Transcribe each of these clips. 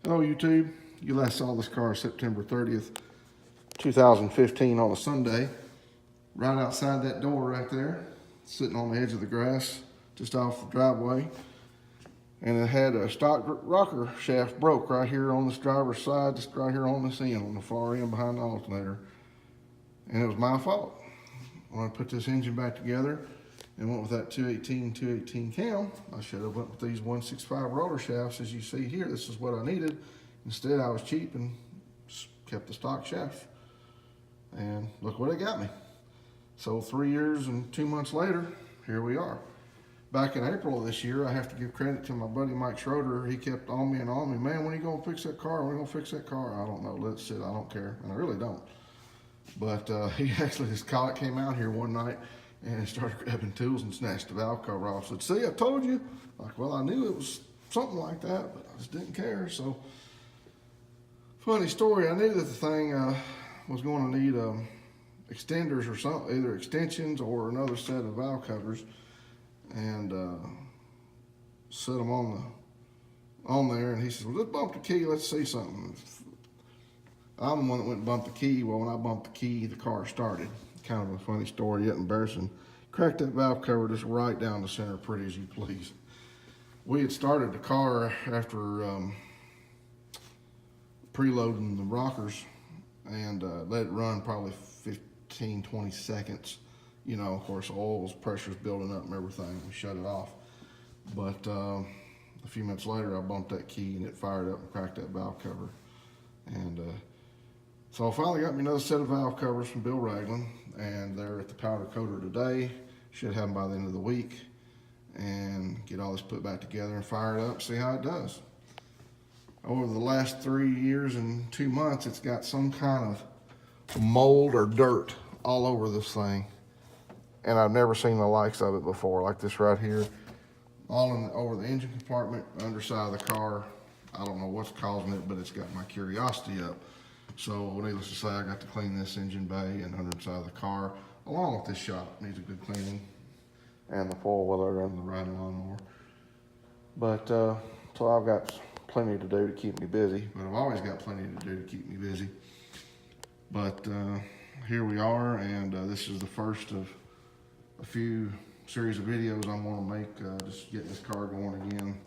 Hello YouTube, you last saw this car September 30th, 2015 on a Sunday. Right outside that door right there, sitting on the edge of the grass, just off the driveway. And it had a stock rocker shaft broke right here on this driver's side, just right here on this end, on the far end behind the alternator. And it was my fault. When I put this engine back together and went with that 218 cam, I should have went with these 165 rotor shafts. As you see here, this is what I needed. Instead, I was cheap and kept the stock shaft. And look what it got me. So 3 years and 2 months later, here we are. Back in April of this year, I have to give credit to my buddy Mike Schroeder. He kept on me and on me. Man, when are you gonna fix that car? When are you gonna fix that car? I don't know, let it sit, I don't care. And I really don't. But he actually, his colleague came out here one night and started grabbing tools and snatched the valve cover off. Said, see, I told you. Like, well, I knew it was something like that, but I just didn't care. So, funny story, I knew that the thing was going to need extenders or something, either extensions or another set of valve covers, and set them on there. And he says, well, let's bump the key, let's see something. I'm the one that went and bumped the key. Well, when I bumped the key, the car started. Kind of a funny story, yet embarrassing. Cracked that valve cover just right down the center, pretty as you please. We had started the car after preloading the rockers and let it run probably 15, 20 seconds. You know, of course, oil's pressure's building up and everything. We shut it off. But a few minutes later, I bumped that key and it fired up and cracked that valve cover. And so I finally got me another set of valve covers from Bill Ragland, and they're at the powder coater today. Should have them by the end of the week, and get all this put back together and fire it up, see how it does. Over the last 3 years and 2 months, it's got some kind of mold or dirt all over this thing, and I've never seen the likes of it before, like this right here, all over the engine compartment, underside of the car. I don't know what's causing it, but it's got my curiosity up. So needless to say, I got to clean this engine bay and underside of the car, along with this shop. Needs a good cleaning, and the four-wheeler and the riding lawnmower. But so I've got plenty to do to keep me busy, but I've always got plenty to do to keep me busy. But here we are, and this is the first of a few series of videos I'm going to make, just getting this car going again.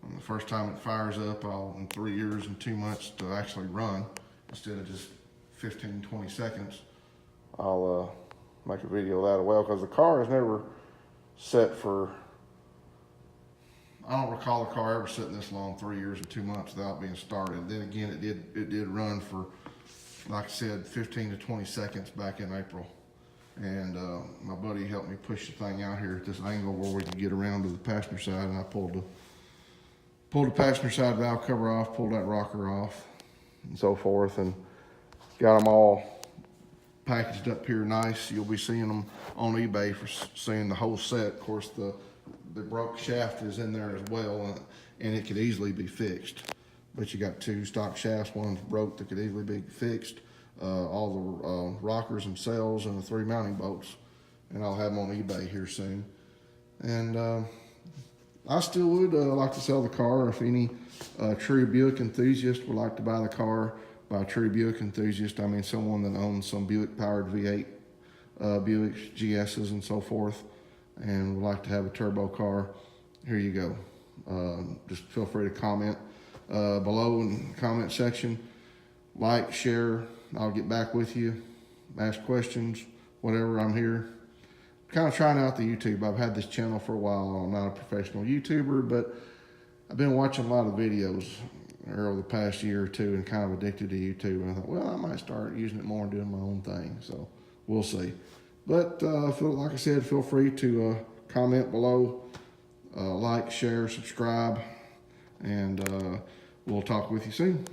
And the first time it fires up, in 3 years and 2 months to actually run, instead of just 15, 20 seconds, I'll make a video of that as well, because the car is never set for, I don't recall the car ever sitting this long, 3 years and 2 months without being started. Then again, it did run for, like I said, 15 to 20 seconds back in April. And my buddy helped me push the thing out here at this angle where we could get around to the passenger side, and I pulled the passenger side valve cover off, pulled that rocker off, and so forth, and got them all packaged up here nice. You'll be seeing them on eBay for seeing the whole set. Of course, the broke shaft is in there as well, and it could easily be fixed. But you got two stock shafts, one's broke that could easily be fixed, all the rockers themselves, and the 3 mounting bolts. And I'll have them on eBay here soon. And I still would like to sell the car. If any true Buick enthusiast would like to buy the car, by a true Buick enthusiast, I mean someone that owns some Buick powered V8 Buicks, GS's and so forth, and would like to have a turbo car, here you go. Just feel free to comment below in the comment section. Like, share, I'll get back with you, ask questions, whatever, I'm here. Kind of trying out the YouTube. I've had this channel for a while. I'm not a professional YouTuber, but I've been watching a lot of videos over the past year or two and kind of addicted to YouTube. And I thought, well, I might start using it more and doing my own thing. So we'll see. But like I said, feel free to comment below, like, share, subscribe, and we'll talk with you soon.